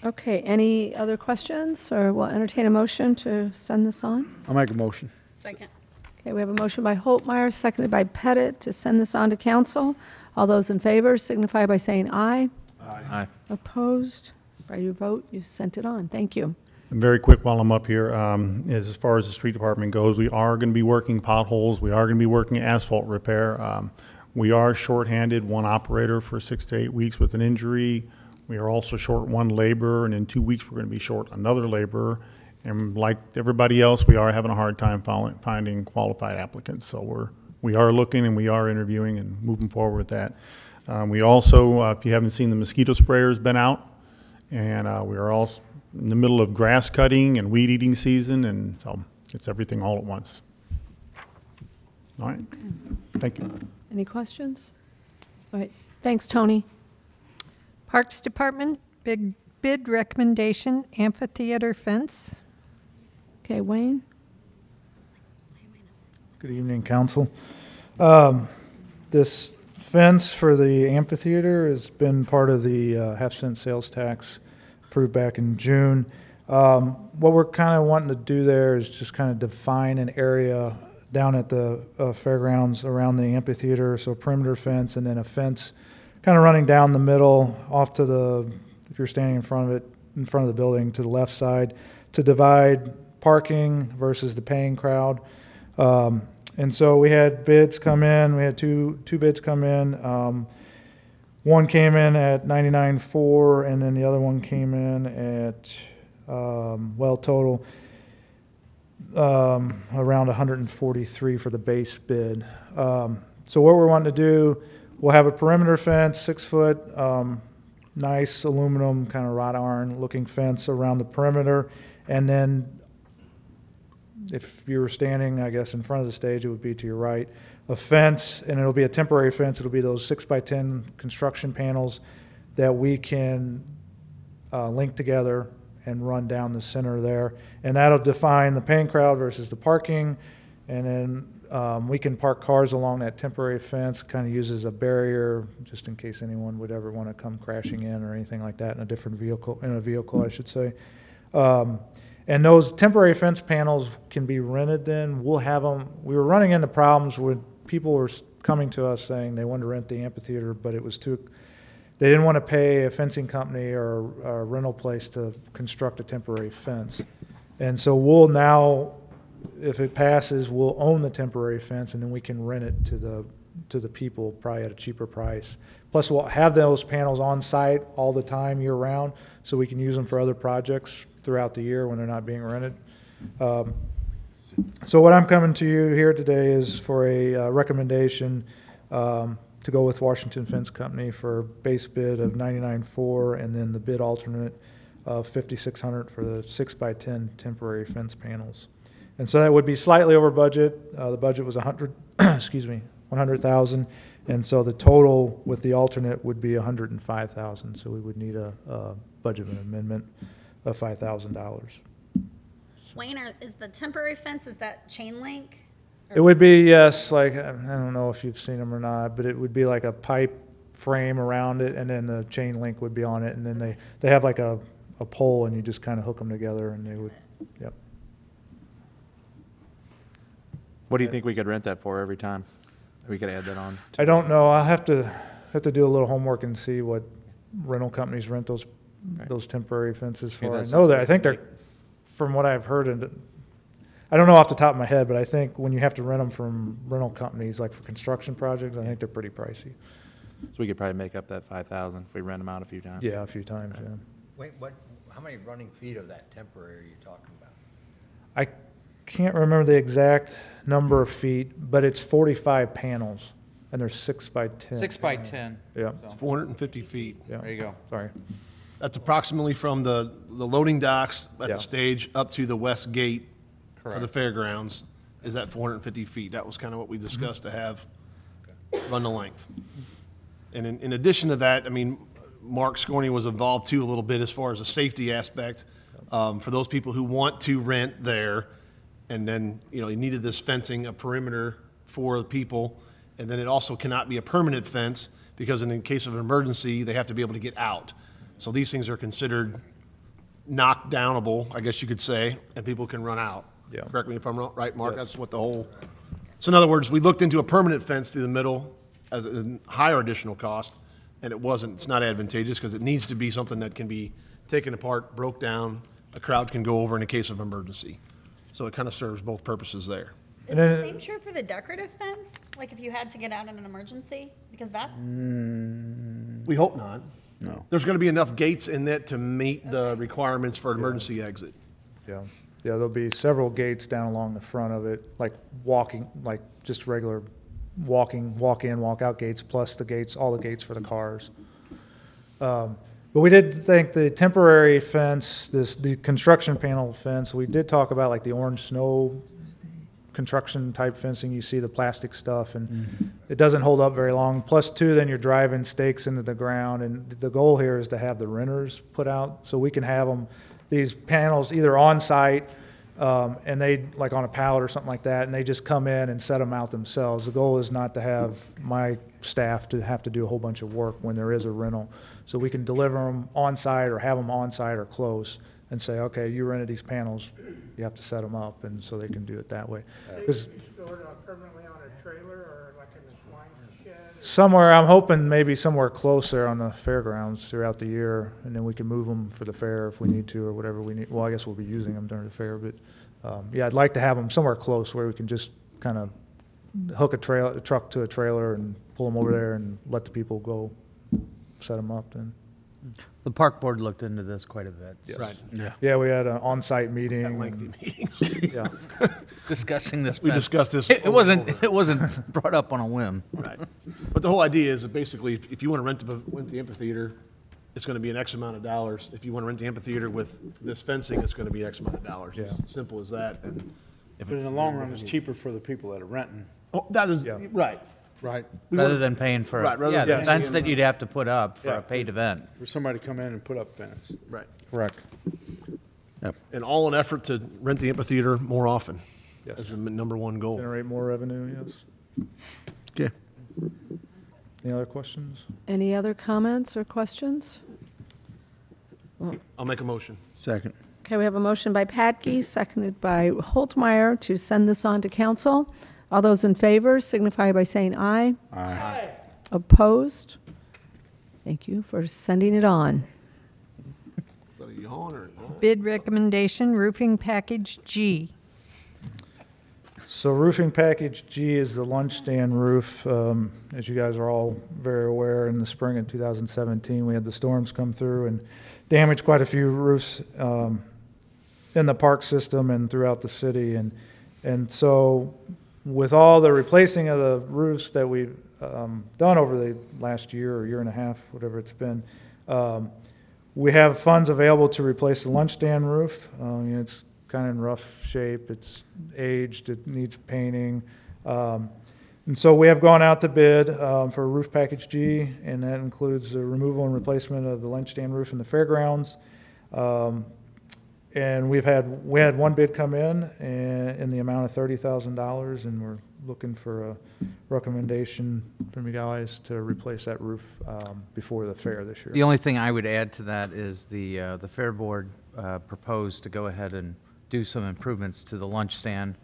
Okay, any other questions, or we'll entertain a motion to send this on? I'll make a motion. Second. Okay, we have a motion by Holtmeyer, seconded by Pettit, to send this on to council. All those in favor signify by saying aye. Aye. Opposed? By your vote, you sent it on. Thank you. And very quick while I'm up here, as far as the street department goes, we are going to be working potholes. We are going to be working asphalt repair. We are shorthanded, one operator for 6 to 8 weeks with an injury. We are also short one laborer, and in 2 weeks, we're going to be short another laborer. And like everybody else, we are having a hard time finding qualified applicants. So we are looking and we are interviewing and moving forward with that. We also, if you haven't seen, the mosquito sprayer's been out, and we are also in the middle of grass cutting and weed eating season, and so it's everything all at once. All right, thank you. Any questions? All right, thanks, Tony. Parks Department, bid recommendation, amphitheater fence. Okay, Wayne? Good evening, council. This fence for the amphitheater has been part of the half-cent sales tax approved back in June. What we're kind of wanting to do there is just kind of define an area down at the fairgrounds around the amphitheater, so a perimeter fence and then a fence kind of running down the middle off to the, if you're standing in front of it, in front of the building to the left side, to divide parking versus the paying crowd. And so we had bids come in. We had two bids come in. One came in at $99,400, and then the other one came in at total around $143 for the base bid. So what we're wanting to do, we'll have a perimeter fence, 6 foot, nice aluminum kind of wrought iron looking fence around the perimeter, and then if you were standing, I guess, in front of the stage, it would be to your right, a fence, and it'll be a temporary fence. It'll be those 6x10 construction panels that we can link together and run down the center there. And that'll define the paying crowd versus the parking. And then we can park cars along that temporary fence, kind of use as a barrier, just in case anyone would ever want to come crashing in or anything like that in a vehicle, I should say. And those temporary fence panels can be rented then. We'll have them. We were running into problems when people were coming to us saying they wanted to rent the amphitheater, but it was too they didn't want to pay a fencing company or a rental place to construct a temporary fence. And so we'll now, if it passes, we'll own the temporary fence, and then we can rent it to the people, probably at a cheaper price. Plus, we'll have those panels on site all the time, year round, so we can use them for other projects throughout the year when they're not being rented. So what I'm coming to you here today is for a recommendation to go with Washington Fence Company for base bid of $99,400 and then the bid alternate of $5,600 for the 6x10 temporary fence panels. And so that would be slightly over budget. The budget was 100,000, and so the total with the alternate would be 105,000. So we would need a budget amendment of $5,000. Wayne, is the temporary fence, is that chain link? It would be, yes, like, I don't know if you've seen them or not, but it would be like a pipe frame around it, and then the chain link would be on it, and then they have like a pole, and you just kind of hook them together, and they would, yep. What do you think we could rent that for every time? We could add that on. I don't know, I'll have to do a little homework and see what rental companies rent those temporary fences for. I that's know that, I think they're, from what I've heard, and I don't know off the top of my head, but I think when you have to rent them from rental companies, like for construction projects, I think they're pretty pricey. So we could probably make up that 5,000 if we rent them out a few times. Yeah, a few times, yeah. Wait, how many running feet of that temporary are you talking about? I can't remember the exact number of feet, but it's 45 panels, and they're 6x10. 6x10. Yeah, It's 450 feet. yeah. There you go. Sorry. That's approximately from the loading docks at Yeah. the stage up to the west gate for the Correct. fairgrounds is that 450 feet. That was kind of what we discussed to have run the length. And in addition to that, I mean, Mark Scorney was involved too a little bit as far as a safety aspect for those people who want to rent there. And then, he needed this fencing, a perimeter for the people. And then it also cannot be a permanent fence because in case of an emergency, they have to be able to get out. So these things are considered knock downable, I guess you could say, and people can run out. Yeah. Correct me if I'm wrong, right, Mark? Yes. That's what the whole, so in other words, we looked into a permanent fence through the middle as a higher additional cost, and it wasn't, it's not advantageous because it needs to be something that can be taken apart, broke down, a crowd can go over in a case of emergency. So it kind of serves both purposes there. Is the same true for the decorative fence? Like if you had to get out in an emergency? Because that, We hope not. No. There's going to be enough gates in that to meet the requirements for an emergency exit. Yeah, yeah, there'll be several gates down along the front of it, like walking, like just regular walk in, walk out gates, plus the gates, all the gates for the cars. But we did think the temporary fence, the construction panel fence, we did talk about like the orange snow construction type fencing, you see the plastic stuff, and it doesn't hold up very long. Plus two, then you're driving stakes into the ground, and the goal here is to have the renters put out, so we can have them, these panels either on site, and they, like on a pallet or something like that, and they just come in and set them out themselves. The goal is not to have my staff to have to do a whole bunch of work when there is a rental. So we can deliver them on site or have them on site or close and say, okay, you rented these panels, you have to set them up, and so they can do it that way. 'Cause Stored permanently on a trailer or like in a swine shed? somewhere, I'm hoping maybe somewhere close there on the fairgrounds throughout the year, and then we can move them for the fair if we need to, or whatever we need. Well, I guess we'll be using them during the fair, but, yeah, I'd like to have them somewhere close where we can just kind of hook a truck to a trailer and pull them over there and let the people go set them up then. The park board looked into this quite a bit. Yes. Right. Yeah. Yeah, we had an on-site meeting. At lengthy and- meetings. Yeah. Discussing this. We fence. discussed this It over wasn't, and over. it wasn't brought up on a whim. Right. But the whole idea is that basically, if you want to rent the amphitheater, it's going to be an X amount of dollars. If you want to rent the amphitheater with this fencing, it's going to be X amount of dollars. It's Yeah. simple as that. And if But in the long run, it's cheaper for the people that are renting, Oh, that is, Yeah. right. right? Rather than paying for, Right, rather yeah, than the paying fence that you'd have to put up for Yeah. a paid event. For somebody to come in and put up fence. Right. Correct. Yep. And all an effort to rent the amphitheater more often. Yes. As the number one goal. Generate more revenue, yes. Okay. Any other questions? Any other comments or questions? I'll make a motion. Second. Okay, we have a motion by Patke, seconded by Holtmeyer to send this on to council. All those in favor signify by saying aye. Aye. Opposed? Thank you for sending it on. Is that a yawn or not? Bid recommendation, roofing package G. So roofing package G is the lunch stand roof. As you guys are all very aware, in the spring of 2017, we had the storms come through and damaged quite a few roofs in the park system and throughout the city. And so with all the replacing of the roofs that we've done over the last year or year and a half, whatever it's been, we have funds available to replace the lunch stand roof. It's kind of in rough shape, it's aged, it needs painting. And so we have gone out to bid for roof package G, and that includes the removal and replacement of the lunch stand roof in the fairgrounds. And we had one bid come in the amount of $30,000, and we're looking for a recommendation from you guys to replace that roof before the fair this year. The only thing I would add to that is the Fair Board proposed to go ahead and do some improvements to the lunch stand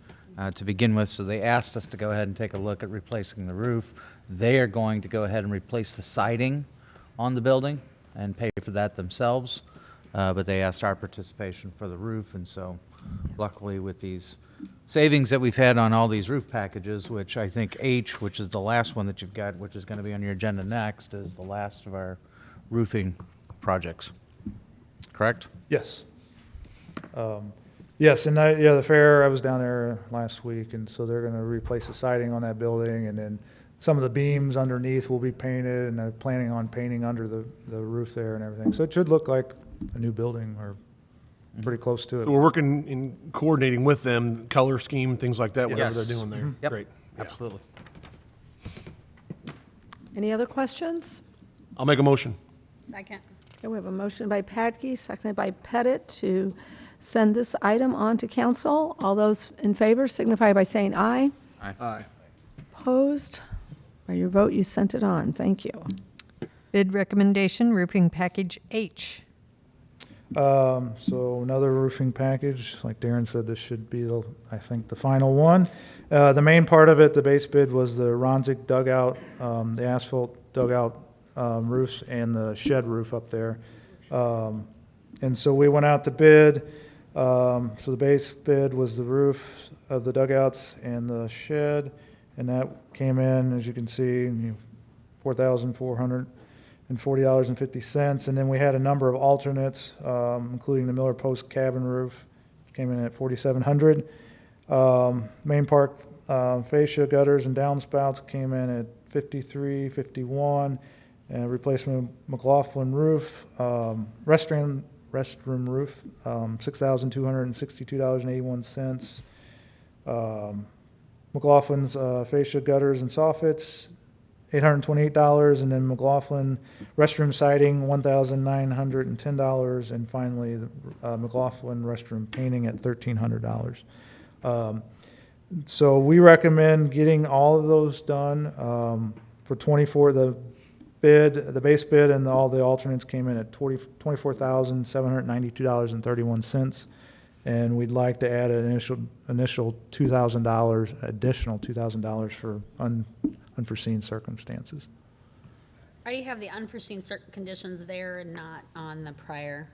to begin with. So they asked us to go ahead and take a look at replacing the roof. They are going to go ahead and replace the siding on the building and pay for that themselves. But they asked our participation for the roof, and so luckily with these savings that we've had on all these roof packages, which I think H, which is the last one that you've got, which is going to be on your agenda next, is the last of our roofing projects. Correct? Yes. Yes, and the fair, I was down there last week, and so they're going to replace the siding on that building, and then some of the beams underneath will be painted, and they're planning on painting under the roof there and everything. So it should look like a new building or pretty close to it. So we're working in coordinating with them, color scheme, things like that, whatever Yes. they're doing there. Yep. Great. Absolutely. Any other questions? I'll make a motion. Second. Okay, we have a motion by Patke, seconded by Pettit, to send this item on to council. All those in favor signify by saying aye. Aye. Opposed? By your vote, you sent it on. Thank you. Bid recommendation, roofing package H. So another roofing package, like Darren said, this should be, I think, the final one. The main part of it, the base bid, was the Ronzig dugout, the asphalt dugout roofs, and the shed roof up there. And so we went out to bid. So the base bid was the roof of the dugouts and the shed, and that came in, as you can see, $4,440.50. And then we had a number of alternates, including the Miller Post cabin roof, which came in at $4,700. Main park fascia gutters and downspouts came in at $53.51. And replacement McLaughlin roof, restroom roof, $6,262.81. McLaughlin's fascia gutters and soffits, $828, and then McLaughlin restroom siding, $1,910, and finally the McLaughlin restroom painting at $1,300. So we recommend getting all of those done for 24. The base bid and all the alternates came in at $24,792.31, and we'd like to add an initial $2,000, additional $2,000 for unforeseen circumstances. Why do you have the unforeseen conditions there and not on the prior?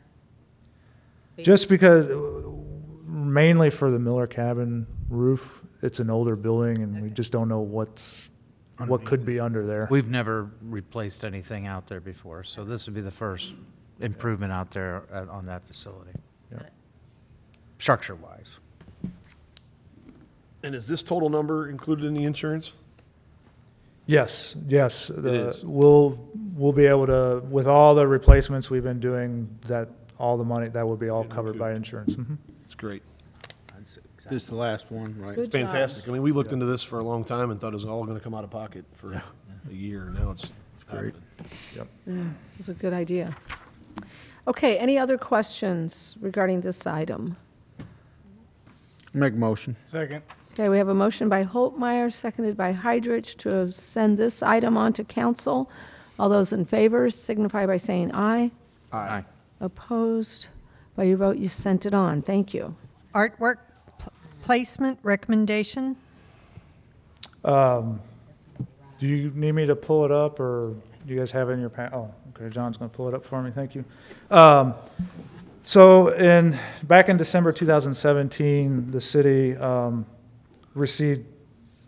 Just because, mainly for the Miller cabin roof, it's an older building, and we just don't know what could be under there. We've never replaced anything out there before, so this would be the first improvement out there on that facility, structure-wise. And is this total number included in the insurance? Yes. is. We'll be able to, with all the replacements we've been doing, that all the money, that will be all covered by insurance. Mhm. It's great. This is the last one, right? It's fantastic. I mean, we looked into this for a long time and thought it was all going to come out of pocket for a year. Now it's great. Yep. It's a good idea. Okay, any other questions regarding this item? Make a motion. Second. Okay, we have a motion by Holtmeyer, seconded by Hydrich, to send this item on to council. All those in favor signify by saying aye. Aye. Opposed? By your vote, you sent it on. Thank you. Artwork placement recommendation. Do you need me to pull it up, or? Do you guys have it in your oh, okay, John's going to pull it up for me, thank you. So back in December 2017, the city received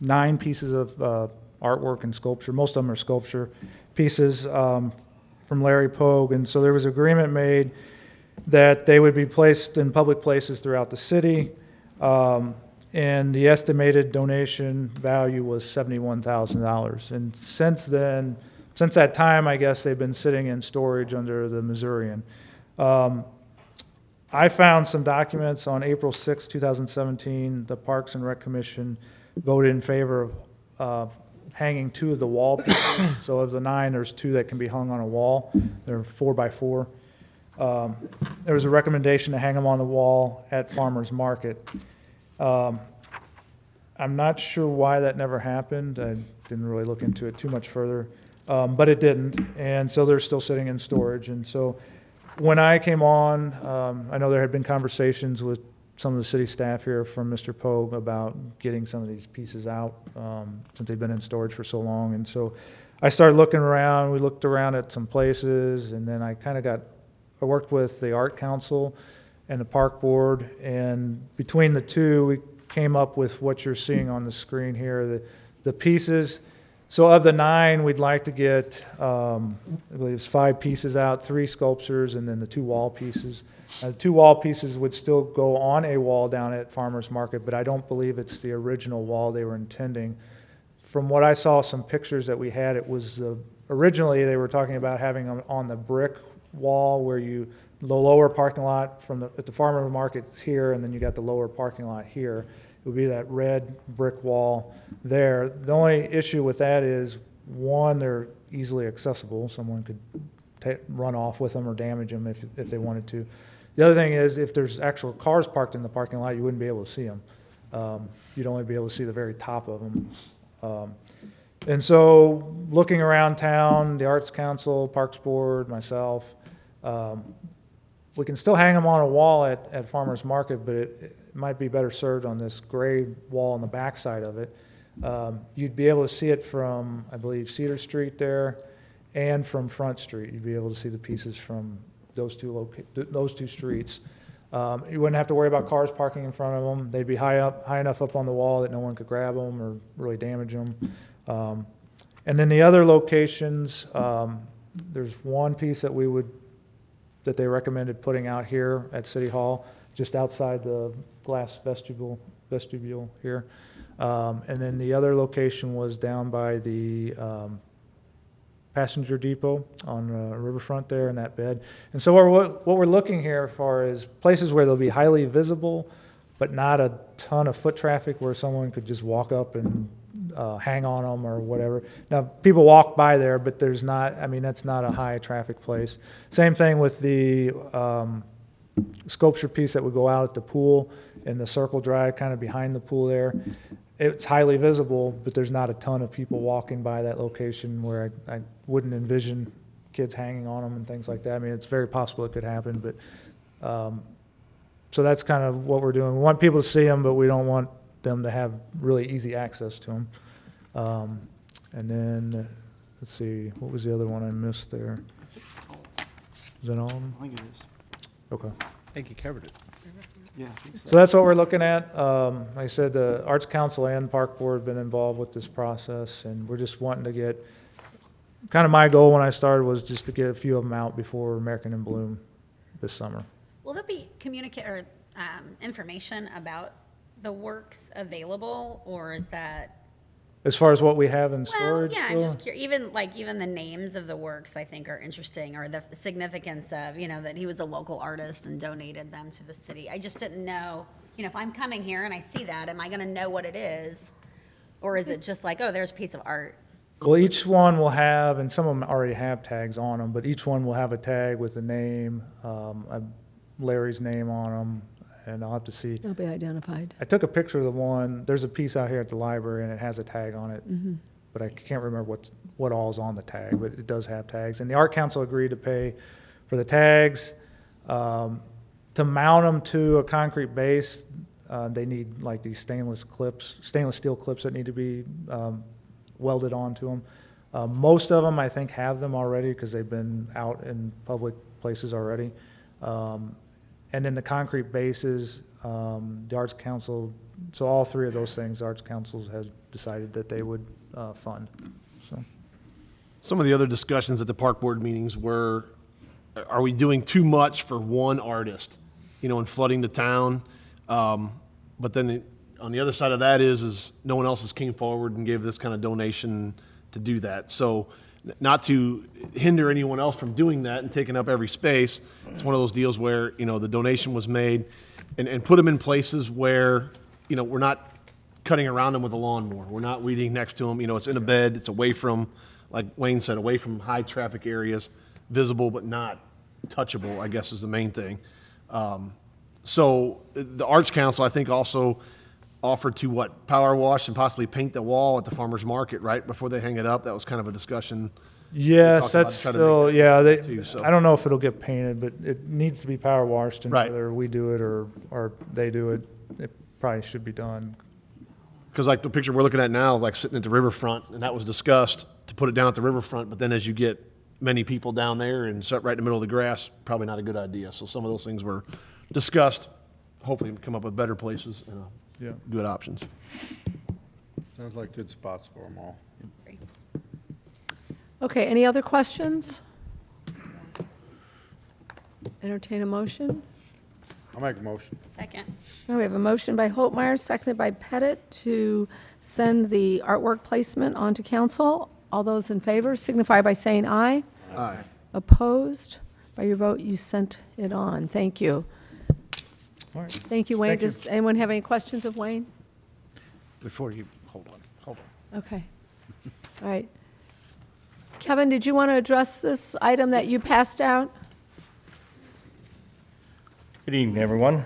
9 pieces of artwork and sculpture. Most of them are sculpture pieces from Larry Pogue. And so there was agreement made that they would be placed in public places throughout the city. And the estimated donation value was $71,000. And since then, since that time, I guess they've been sitting in storage under the Missourian. I found some documents on April 6, 2017. The Parks and Rec Commission voted in favor of hanging 2 of the wall pieces. So of the 9, there's 2 that can be hung on a wall. They're 4x4. There was a recommendation to hang them on the wall at Farmers Market. I'm not sure why that never happened. I didn't really look into it too much further, but it didn't. And so they're still sitting in storage. And so when I came on, I know there had been conversations with some of the city staff here from Mr. Pogue about getting some of these pieces out since they've been in storage for so long. And so I started looking around. We looked around at some places, and then I worked with the Art Council and the Park Board, and between the two, we came up with what you're seeing on the screen here, the pieces. So of the 9, we'd like to get, I believe it's 5 pieces out, 3 sculptures, and then the 2 wall pieces. The 2 wall pieces would still go on a wall down at Farmers Market, but I don't believe it's the original wall they were intending. From what I saw, some pictures that we had, it was originally they were talking about having them on the brick wall where the lower parking lot at the Farmers Market's here, and then you got the lower parking lot here. It would be that red brick wall there. The only issue with that is, one, they're easily accessible. Someone could run off with them or damage them if they wanted to. The other thing is, if there's actual cars parked in the parking lot, you wouldn't be able to see them. You'd only be able to see the very top of them. And so looking around town, the Arts Council, Parks Board, myself, we can still hang them on a wall at Farmers Market, but it might be better served on this gray wall on the back side of it. You'd be able to see it from, I believe, Cedar Street there and from Front Street. You'd be able to see the pieces from those two streets. You wouldn't have to worry about cars parking in front of them. They'd be high enough up on the wall that no one could grab them or really damage them. And then the other locations, there's one piece that they recommended putting out here at City Hall, just outside the glass vestibule here. And then the other location was down by the passenger depot on the riverfront there in that bed. And so what we're looking here for is places where they'll be highly visible, but not a ton of foot traffic where someone could just walk up and hang on them or whatever. Now, people walk by there, but that's not a high traffic place. Same thing with the sculpture piece that would go out at the pool in the circle drive, kind of behind the pool there. It's highly visible, but there's not a ton of people walking by that location where I wouldn't envision kids hanging on them and things like that. I mean, it's very possible it could happen, but so that's kind of what we're doing. We want people to see them, but we don't want them to have really easy access to them. And then, let's see, what was the other one I missed there? Is that all of them? I think it is. Okay. I think you covered it. Yeah, I think so. So that's what we're looking at. Like I said, the Arts Council and Park Board have been involved with this process, and we're just wanting to get, kind of my goal when I started was just to get a few of them out before American in Bloom this summer. Will there be information about the works available, or is that? As far as what we have in storage? Well, yeah, I'm just curious. Even the names of the works I think are interesting, or the significance of, that he was a local artist and donated them to the city. I just didn't know, if I'm coming here and I see that, am I going to know what it is? Or is it just like, oh, there's a piece of art? Well, each one will have, and some of them already have tags on them, but each one will have a tag with a name, Larry's name on them, and I'll have to see. They'll be identified. I took a picture of the one. There's a piece out here at the library, and it has a tag on it, but I can't remember what all's on the tag, but it does have tags. And the Art Council agreed to pay for the tags. To mount them to a concrete base, they need like these stainless steel clips that need to be welded onto them. Most of them, I think, have them already because they've been out in public places already. And then the concrete bases, the Arts Council, so all three of those things, the Arts Council has decided that they would fund, so. Some of the other discussions at the park board meetings were, are we doing too much for one artist, and flooding the town? But then on the other side of that is no one else has came forward and gave this kind of donation to do that. So not to hinder anyone else from doing that and taking up every space, it's one of those deals where, the donation was made and put them in places where, we're not cutting around them with a lawnmower. We're not weeding next to them. It's in a bed. It's away from, like Wayne said, away from high traffic areas, visible but not touchable, I guess is the main thing. So the Arts Council, I think, also offered to power wash and possibly paint the wall at the farmer's market right before they hang it up. That was kind of a discussion. Yes, talked about that's trying to make still, that yeah, too, so. I don't know if it'll get painted, but it needs to be power washed, and Right. whether we do it or they do it, it probably should be done. Because like the picture we're looking at now is like sitting at the riverfront, and that was discussed to put it down at the riverfront, but then as you get many people down there and set right in the middle of the grass, probably not a good idea. So some of those things were discussed. Hopefully we come up with better places and Yeah. good options. Sounds like good spots for them all. Okay, any other questions? Entertain a motion? I'll make a motion. Second. Now we have a motion by Holtmeyer, seconded by Pettit, to send the artwork placement on to council. All those in favor signify by saying aye. Aye. Opposed? By your vote, you sent it on. Thank you. All right. Thank you, Wayne. Thank you. Does anyone have any questions of Wayne? Before you, hold on. Okay. All right. Kevin, did you want to address this item that you passed out? Good evening, everyone.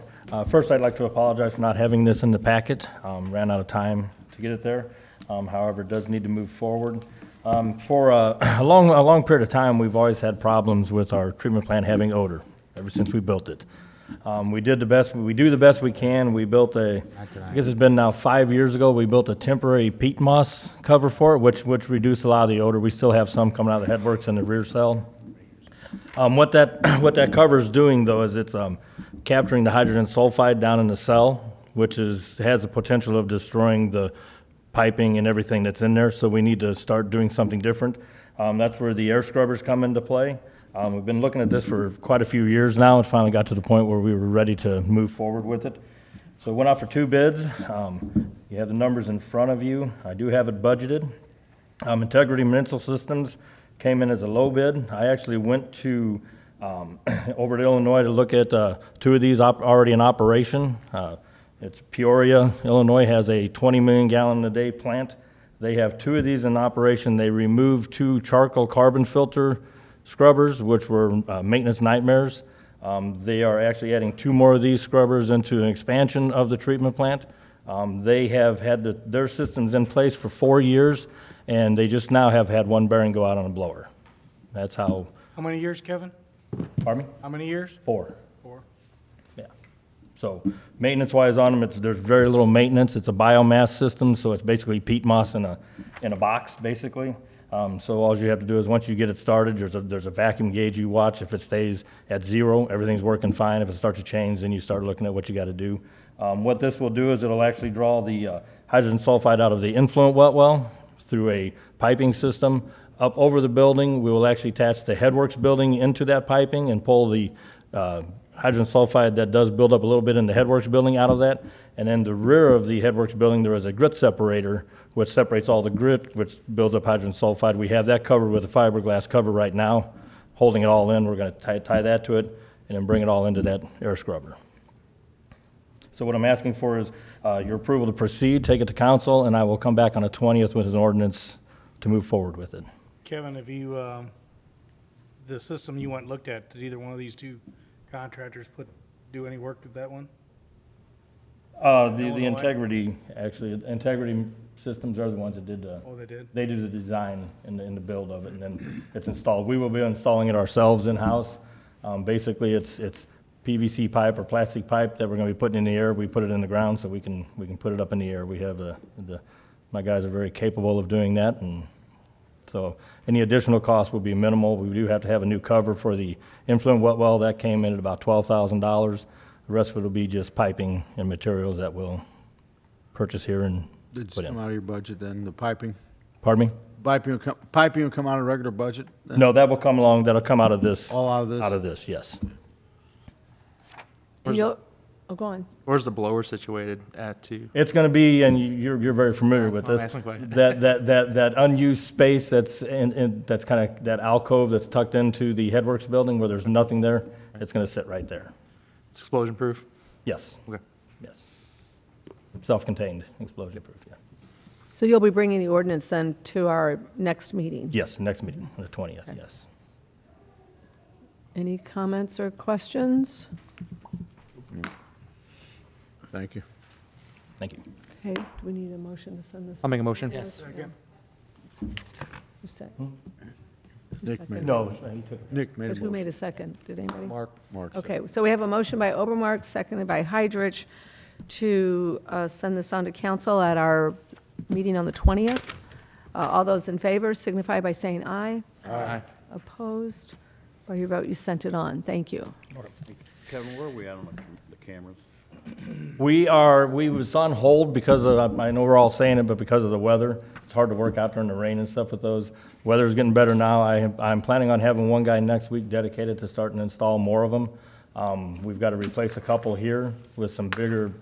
First, I'd like to apologize for not having this in the packet. Ran out of time to get it there. However, it does need to move forward. For a long period of time, we've always had problems with our treatment plant having odor ever since we built it. We do the best we can. We built I guess it's been now 5 years ago, we built a temporary peat moss cover for it, which reduced a lot of the odor. We still have some coming out of the headworks in the rear cell. What that cover is doing, though, is it's capturing the hydrogen sulfide down in the cell, which has the potential of destroying the piping and everything that's in there, so we need to start doing something different. That's where the air scrubbers come into play. We've been looking at this for quite a few years now. It finally got to the point where we were ready to move forward with it. So it went out for 2 bids. You have the numbers in front of you. I do have it budgeted. Integrity Municipal Systems came in as a low bid. I actually went to over to Illinois to look at 2 of these already in operation. It's Peoria, Illinois has a 20 million gallon a day plant. They have 2 of these in operation. They removed 2 charcoal carbon filter scrubbers, which were maintenance nightmares. They are actually adding 2 more of these scrubbers into an expansion of the treatment plant. They have had their systems in place for 4 years, and they just now have had 1 bearing go out on a blower. That's how. How many years, Kevin? Pardon me? How many years? 4. 4. Yeah. So maintenance-wise on them, there's very little maintenance. It's a biomass system, so it's basically peat moss in a box, basically. So all you have to do is once you get it started, there's a vacuum gauge you watch. If it stays at 0, everything's working fine. If it starts to change, then you start looking at what you got to do. What this will do is it'll actually draw the hydrogen sulfide out of the influent wet well through a piping system up over the building. We will actually attach the headworks building into that piping and pull the hydrogen sulfide that does build up a little bit in the headworks building out of that. And then the rear of the headworks building, there is a grit separator, which separates all the grit, which builds up hydrogen sulfide. We have that covered with a fiberglass cover right now, holding it all in. We're going to tie that to it and then bring it all into that air scrubber. So what I'm asking for is your approval to proceed, take it to council, and I will come back on the 20th with an ordinance to move forward with it. Kevin, have you, the system you went and looked at, did either one of these 2 contractors do any work with that one? The integrity systems are the ones that did Oh, they did? They do the design and the build of it, and then it's installed. We will be installing it ourselves in-house. Basically, it's PVC pipe or plastic pipe that we're going to be putting in the air. We put it in the ground so we can put it up in the air. We have my guys are very capable of doing that, and So any additional cost will be minimal. We do have to have a new cover for the influent wet well. That came in at about $12,000. The rest of it will be just piping and materials that we'll purchase here and Did put it come in. out of your budget then, the piping? Pardon me? Piping will come out of regular budget? then? No, that will come along, that'll come out of this. All out of this? Out of this, yes. And you'll, oh, go on. Where's the blower situated at too? It's going to be, and you're very familiar with why I'm this, asking questions. that unused space that's that's kind of, that alcove that's tucked into the Headworks building where there's nothing there, it's going to sit right there. It's explosion proof? Yes, Okay. yes. Self-contained, explosion-proof, yeah. So you'll be bringing the ordinance then to our next meeting? Yes, next meeting, on the 20th, Okay. yes. Any comments or questions? Thank you. Thank you. Okay, do we need a motion to send this? I'll make a motion. Yes. Who said? Nick made it. No, he took it. Nick made a But who motion. made a second? Did anybody? Mark. Okay, so we have a motion by Obermark, seconded by Heidrich, to send this on to council at our meeting on the 20th. All those in favor signify by saying aye. Aye. Opposed? By your vote, you sent it on. Thank you. Kevin, where are we at on the cameras? We was on hold because of, I know we're all saying it, but because of the weather. It's hard to work out during the rain and stuff with those. Weather's getting better now. I'm planning on having one guy next week dedicated to starting to install more of them. We've got to replace a couple here with some bigger,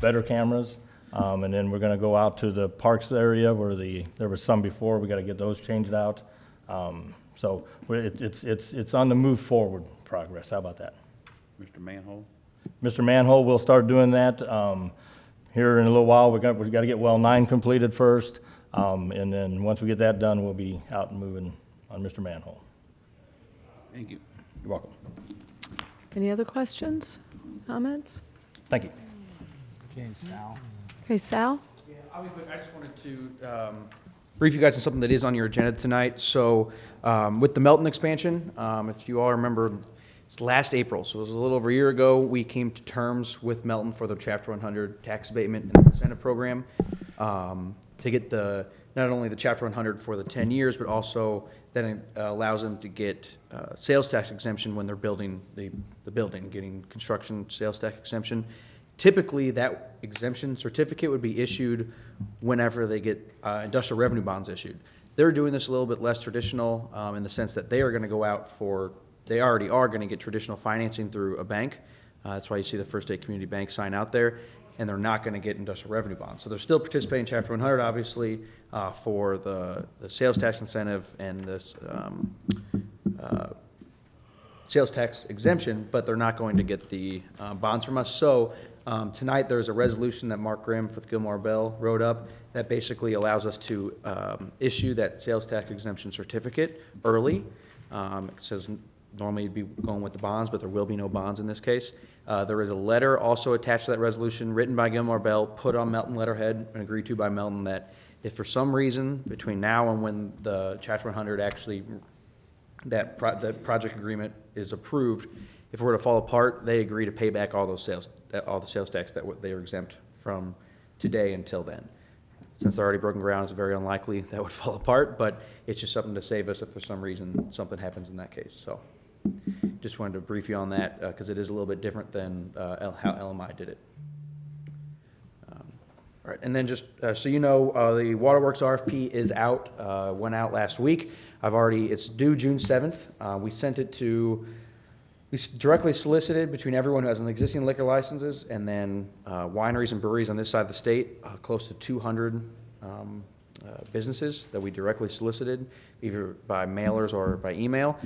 better cameras. And then we're going to go out to the parks area where there was some before. We got to get those changed out. So it's on the move forward progress. How about that? Mr. Manhole? Mr. Manhole, we'll start doing that here in a little while. We've got to get well 9 completed first, and then once we get that done, we'll be out and moving on Mr. Manhole. Thank you. You're welcome. Any other questions, comments? Thank you. Okay, Sal. Okay, Sal? I'll be quick. I just wanted to brief you guys on something that is on your agenda tonight. So with the Melton expansion, if you all remember, it's last April, so it was a little over a year ago, we came to terms with Melton for the Chapter 100 tax abatement and incentive program to get not only the Chapter 100 for the 10 years, but also that it allows them to get sales tax exemption when they're building the building, getting construction sales tax exemption. Typically, that exemption certificate would be issued whenever they get industrial revenue bonds issued. They're doing this a little bit less traditional in the sense that they are going to go out for, they already are going to get traditional financing through a bank. That's why you see the First State Community Bank sign out there, and they're not going to get industrial revenue bonds. So they're still participating in Chapter 100, obviously, for the sales tax incentive and this sales tax exemption, but they're not going to get the bonds from us. So tonight, there's a resolution that Mark Grimm with Gilmore Bell wrote up that basically allows us to issue that sales tax exemption certificate early. It says normally you'd be going with the bonds, but there will be no bonds in this case. There is a letter also attached to that resolution written by Gilmore Bell, put on Melton letterhead, and agreed to by Melton that if for some reason between now and when the Chapter 100 actually, that project agreement is approved, if it were to fall apart, they agree to pay back all the sales tax that they are exempt from today until then. Since they're already broken ground, it's very unlikely that would fall apart, but it's just something to save us if for some reason something happens in that case. So just wanted to brief you on that because it is a little bit different than how LMI did it. All right, and then just so you know, the Waterworks RFP is out, went out last week. It's due June 7th. We sent it to, we directly solicited between everyone who has an existing liquor licenses and then wineries and breweries on this side of the state, close to 200 businesses that we directly solicited, either by mailers or by email.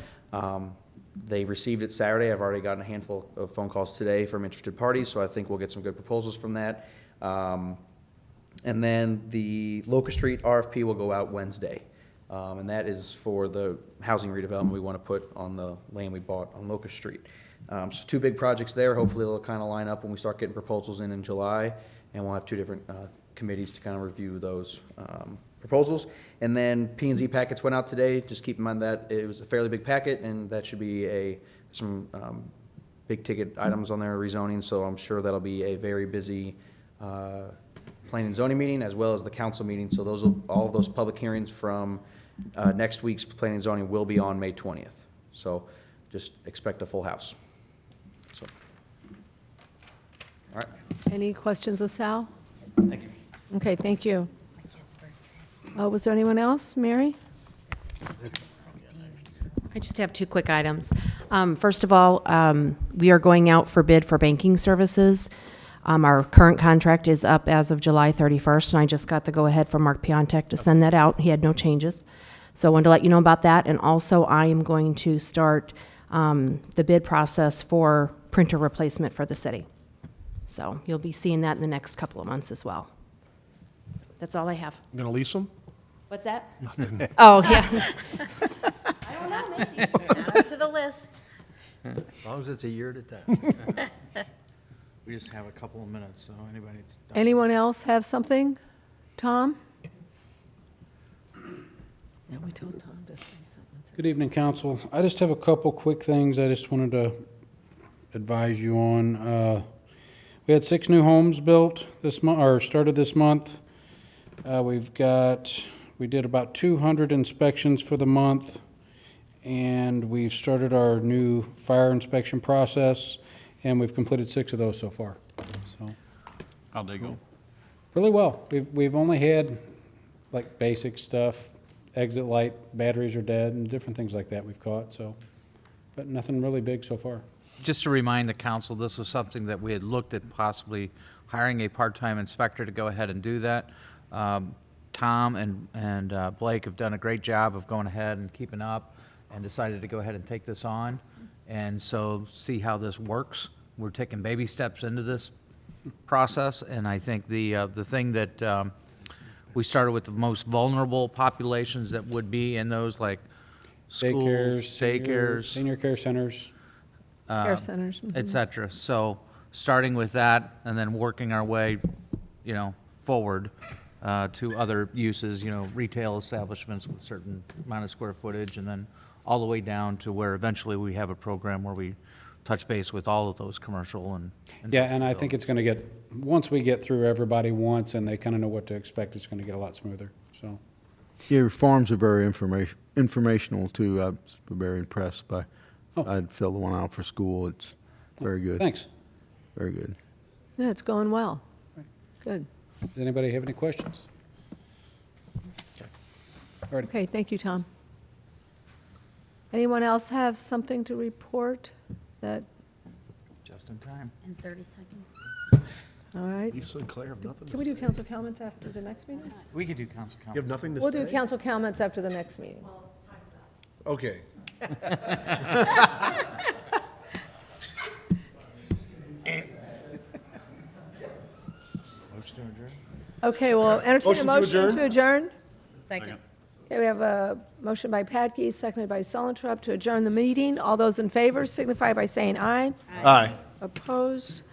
They received it Saturday. I've already gotten a handful of phone calls today from interested parties, so I think we'll get some good proposals from that. And then the Locust Street RFP will go out Wednesday. And that is for the housing redevelopment we want to put on the land we bought on Locust Street. So 2 big projects there. Hopefully it'll kind of line up when we start getting proposals in July, and we'll have 2 different committees to kind of review those proposals. And then P&Z packets went out today. Just keep in mind that it was a fairly big packet, and that should be some big ticket items on there, rezoning, so I'm sure that'll be a very busy planning and zoning meeting as well as the council meeting. So all of those public hearings from Next week's planning and zoning will be on May 20th. So just expect a full house. So, all right. Any questions of Sal? Thank you. Okay, thank you. Was there anyone else? Mary? I just have two quick items. First of all, we are going out for bid for banking services. Our current contract is up as of July 31st, and I just got the go-ahead from Mark Piontek to send that out. He had no changes. So I wanted to let you know about that. And also, I am going to start the bid process for printer replacement for the city. So you'll be seeing that in the next couple of months as well. That's all I have. You gonna lease them? What's that? Oh, yeah. I don't know, maybe. Add it to the list. As long as it's a year at a time. We just have a couple of minutes, so anybody. Anyone else have something? Tom? Yeah, we told Tom to say something. Good evening, council. I just have a couple quick things I just wanted to advise you on. We had 6 new homes built this month, or started this month. We did about 200 inspections for the month, and we've started our new fire inspection process, and we've completed 6 of those so far. So How'd they go? really well. We've only had like basic stuff, exit light, batteries are dead, and different things like that we've caught, so, but nothing really big so far. Just to remind the council, this was something that we had looked at possibly hiring a part-time inspector to go ahead and do that. Tom and Blake have done a great job of going ahead and keeping up and decided to go ahead and take this on. And so see how this works. We're taking baby steps into this process, and I think the thing that we started with the most vulnerable populations that would be in those, like schools, daycares, Senior care centers. Care centers. et cetera. So starting with that and then working our way, forward to other uses, retail establishments with certain amount of square footage, and then all the way down to where eventually we have a program where we touch base with all of those commercial and Yeah, and I think it's going to get, once we get through everybody once and they kind of know what to expect, it's going to get a lot smoother, so. Your forms are very informational too. I was very impressed by, I'd fill the one out for school. It's very good. Thanks. Very good. Yeah, it's going well. Good. Does anybody have any questions? Okay, thank you, Tom. Anyone else have something to report that, just in time. In 30 seconds. all right? Lisa and Claire have nothing to Can we do council comments after the next meeting? We could do council You have comments. nothing to We'll say? do council comments after the next meeting. Okay. Motion to adjourn? Okay, well, entertain a Motion to motion to adjourn. Second. Okay, we have a motion by Patke, seconded by Solentrup to adjourn the meeting. All those in favor signify by saying aye. Aye. Opposed?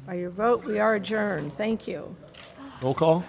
By your vote, we are adjourned. Thank you. Roll call?